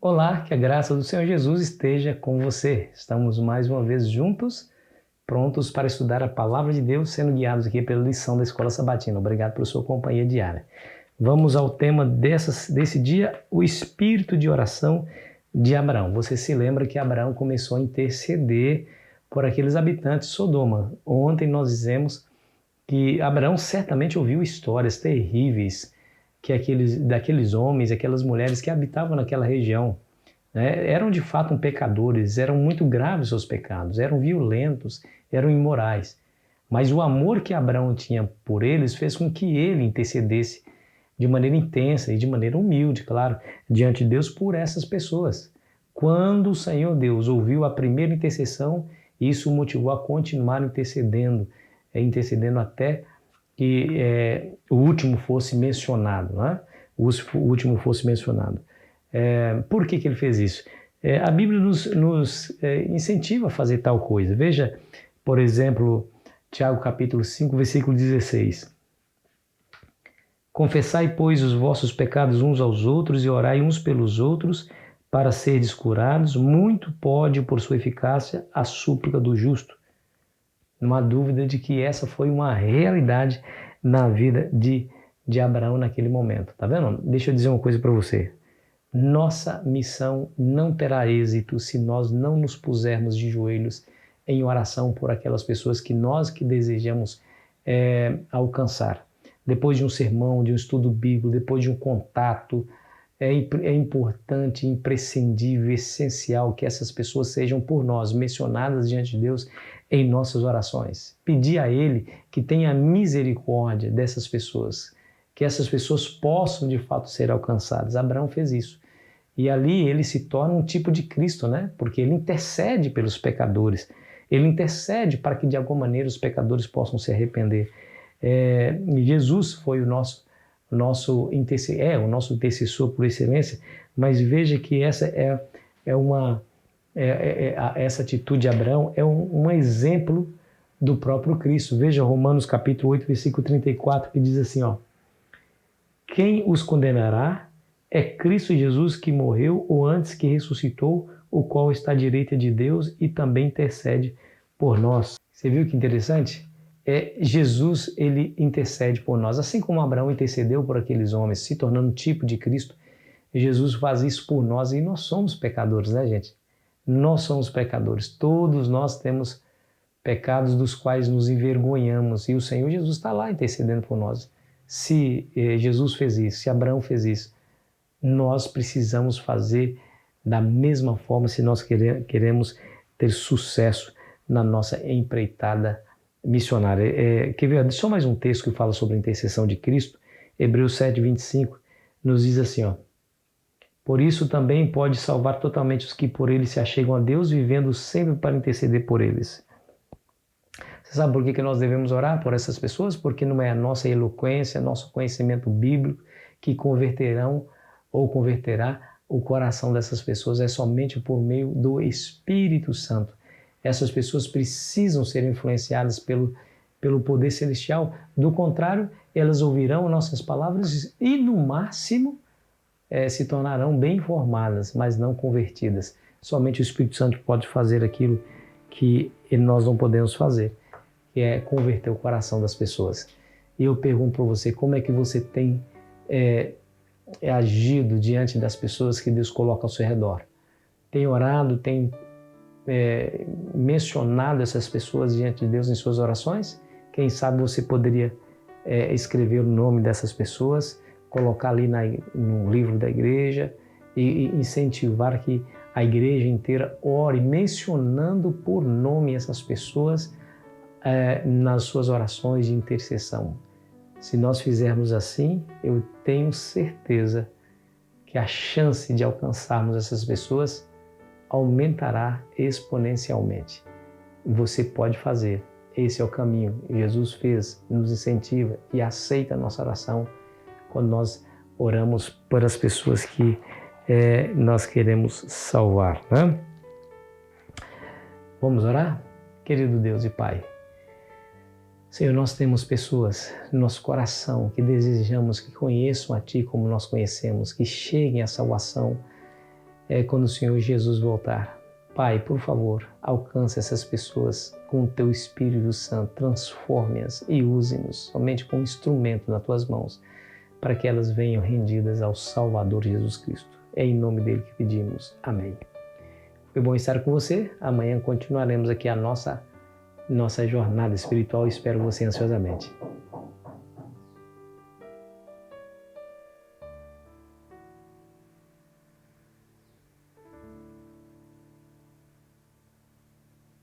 Olá, que a graça do Senhor Jesus esteja com você. Estamos mais uma vez juntos, prontos para estudar a Palavra de Deus, sendo guiados aqui pela lição da Escola Sabatina. Obrigado pela sua companhia diária. Vamos ao tema desse dia, o espírito de oração de Abraão. Você se lembra que Abraão começou a interceder por aqueles habitantes de Sodoma. Ontem nós dizemos que Abraão certamente ouviu histórias terríveis daqueles homens, aquelas mulheres que habitavam naquela região, né? Eram de fato pecadores, eram muito graves seus pecados, eram violentos, eram imorais. Mas o amor que Abraão tinha por eles fez com que ele intercedesse de maneira intensa e de maneira humilde, claro, diante de Deus por essas pessoas. Quando o Senhor Deus ouviu a primeira intercessão, isso o motivou a continuar intercedendo até que o último fosse mencionado, né? O último fosse mencionado. Por que ele fez isso? A Bíblia nos incentiva a fazer tal coisa. Veja, por exemplo, Tiago capítulo 5, versículo 16. Confessai, pois, os vossos pecados uns aos outros e orai uns pelos outros para serdes curados. Muito pode, por sua eficácia, a súplica do justo. Não há dúvida de que essa foi uma realidade na vida de Abraão naquele momento. Tá vendo? Deixa eu dizer uma coisa para você. Nossa missão não terá êxito se nós não nos pusermos de joelhos em oração por aquelas pessoas que desejamos alcançar. Depois de um sermão, de um estudo bíblico, depois de um contato, é importante, imprescindível, essencial que essas pessoas sejam por nós mencionadas diante de Deus em nossas orações. Pedir a Ele que tenha misericórdia dessas pessoas, que essas pessoas possam de fato ser alcançadas. Abraão fez isso. E ali ele se torna um tipo de Cristo, né? Porque ele intercede pelos pecadores. Ele intercede para que de alguma maneira os pecadores possam se arrepender. Jesus foi o nosso intercessor por excelência, mas veja que essa essa atitude de Abraão é um exemplo do próprio Cristo. Veja Romanos capítulo 8, versículo 34, que diz assim, ó: quem os condenará? É Cristo Jesus que morreu, ou antes que ressuscitou, o qual está à direita de Deus e também intercede por nós. Você viu que interessante? Jesus, ele intercede por nós. Assim como Abraão intercedeu por aqueles homens, se tornando tipo de Cristo, Jesus faz isso por nós e nós somos pecadores, né, gente? Nós somos pecadores. Todos nós temos pecados dos quais nos envergonhamos e o Senhor Jesus está lá intercedendo por nós. Se Jesus fez isso, se Abraão fez isso, nós precisamos fazer da mesma forma se nós queremos ter sucesso na nossa empreitada missionária. Quer ver? Só mais um texto que fala sobre a intercessão de Cristo. Hebreus 7, 25 nos diz assim, ó: por isso também pode salvar totalmente os que por ele se achegam a Deus, vivendo sempre para interceder por eles. Você sabe por que nós devemos orar por essas pessoas? Porque não é a nossa eloquência, nosso conhecimento bíblico que converterá o coração dessas pessoas, é somente por meio do Espírito Santo. Essas pessoas precisam ser influenciadas pelo poder celestial. Do contrário, elas ouvirão nossas palavras e, no máximo, se tornarão bem informadas, mas não convertidas. Somente o Espírito Santo pode fazer aquilo que nós não podemos fazer, que é converter o coração das pessoas. E eu pergunto para você, como é que você tem agido diante das pessoas que Deus coloca ao seu redor? Tem orado, tem mencionado essas pessoas diante de Deus em suas orações? Quem sabe você poderia escrever o nome dessas pessoas, colocar ali no livro da igreja e incentivar que a igreja inteira ore, mencionando por nome essas pessoas nas suas orações de intercessão. Se nós fizermos assim, eu tenho certeza que a chance de alcançarmos essas pessoas aumentará exponencialmente. Você pode fazer. Esse é o caminho. Jesus fez, nos incentiva e aceita a nossa oração quando nós oramos por as pessoas que nós queremos salvar, né? Vamos orar? Querido Deus e Pai, Senhor, nós temos pessoas no nosso coração que desejamos que conheçam a Ti como nós conhecemos, que cheguem à salvação quando o Senhor Jesus voltar. Pai, por favor, alcance essas pessoas com o Teu Espírito Santo, transforme-as e use-nos somente como instrumento nas Tuas mãos, para que elas venham rendidas ao Salvador Jesus Cristo. É em nome dele que pedimos. Amém. Foi bom estar com você. Amanhã continuaremos aqui a nossa jornada espiritual. Espero você ansiosamente.